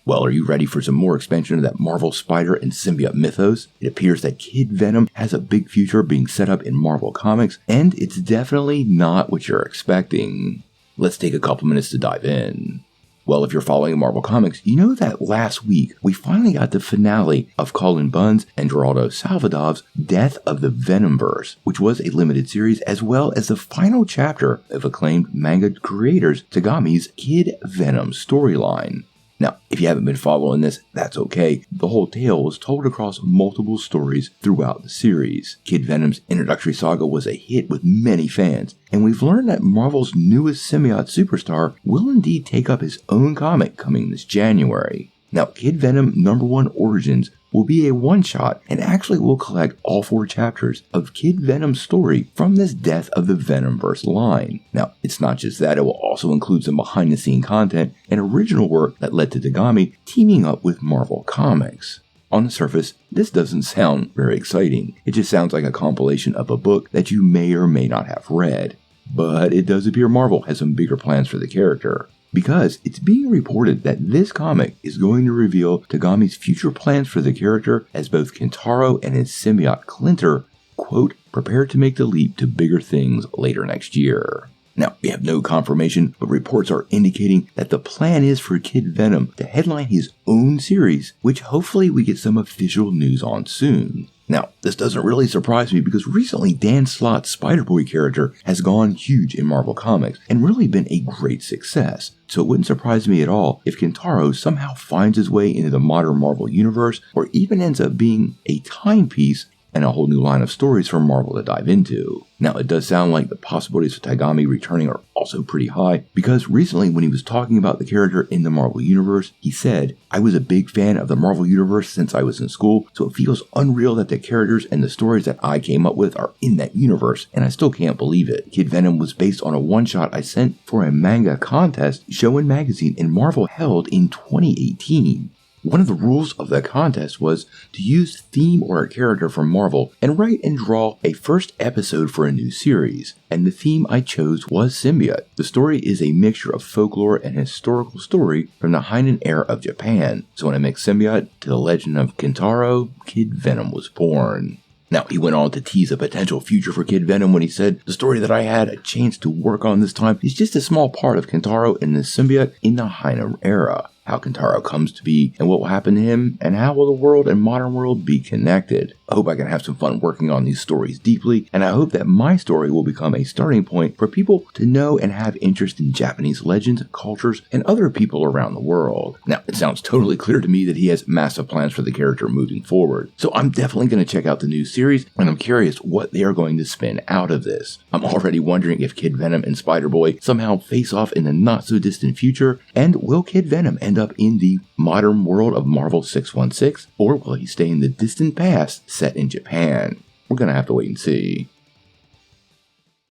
Well, are you ready for some more expansion of that Marvel spider and symbiote mythos? It appears that Kid Venom has a big future being set up in Marvel Comics, and it's definitely not what you're expecting. Let's take a couple minutes to dive in. Well, if you're following Marvel Comics, you know that last week we finally got the finale of Cullen Bunn's and Geraldo Salvadov's Death of the Venomverse, which was a limited series as well as the final chapter of acclaimed manga creators Tagami's Kid Venom storyline. Now, if you haven't been following this, that's okay. The whole tale was told across multiple stories throughout the series. Kid Venom's introductory saga was a hit with many fans, and we've learned that Marvel's newest symbiote superstar will indeed take up his own comic coming this January. Now, Kid Venom #1 Origins will be a one-shot and actually will collect all 4 chapters of Kid Venom's story from this Death of the Venomverse line. Now, it's not just that, it will also include some behind-the-scene content and original work that led to Tagami teaming up with Marvel Comics. On the surface, this doesn't sound very exciting. It just sounds like a compilation of a book that you may or may not have read. But it does appear Marvel has some bigger plans for the character, because it's being reported that this comic is going to reveal Tagami's future plans for the character as both Kentaro and his symbiote Clinter, quote, prepare to make the leap to bigger things later next year. Now, we have no confirmation, but reports are indicating that the plan is for Kid Venom to headline his own series, which hopefully we get some official news on soon. Now, this doesn't really surprise me because recently Dan Slott's Spider-Boy character has gone huge in Marvel Comics and really been a great success. So it wouldn't surprise me at all if Kentaro somehow finds his way into the modern Marvel universe or even ends up being a timepiece and a whole new line of stories for Marvel to dive into. Now, it does sound like the possibilities of Tagami returning are also pretty high, because recently when he was talking about the character in the Marvel Universe, he said, I was a big fan of the Marvel Universe since I was in school, so it feels unreal that the characters and the stories that I came up with are in that universe, and I still can't believe it. Kid Venom was based on a one-shot I sent for a manga contest show and magazine and Marvel held in 2018. One of the rules of the contest was to use a theme or a character from Marvel and write and draw a first episode for a new series, and the theme I chose was symbiote. The story is a mixture of folklore and historical story from the Heian era of Japan, so when I mixed symbiote to the legend of Kentaro, Kid Venom was born. Now, he went on to tease a potential future for Kid Venom when he said, the story that I had a chance to work on this time is just a small part of Kentaro and the symbiote in the Heian era. How Kentaro comes to be and what will happen to him, and how will the world and modern world be connected. I hope I can have some fun working on these stories deeply, and I hope that my story will become a starting point for people to know and have interest in Japanese legends, cultures, and other people around the world. Now, it sounds totally clear to me that he has massive plans for the character moving forward, so I'm definitely going to check out the new series, and I'm curious what they are going to spin out of this. I'm already wondering if Kid Venom and Spider-Boy somehow face off in the not-so-distant future, and will Kid Venom end up in the modern world of Marvel 616, or will he stay in the distant past set in Japan? We're gonna have to wait and see.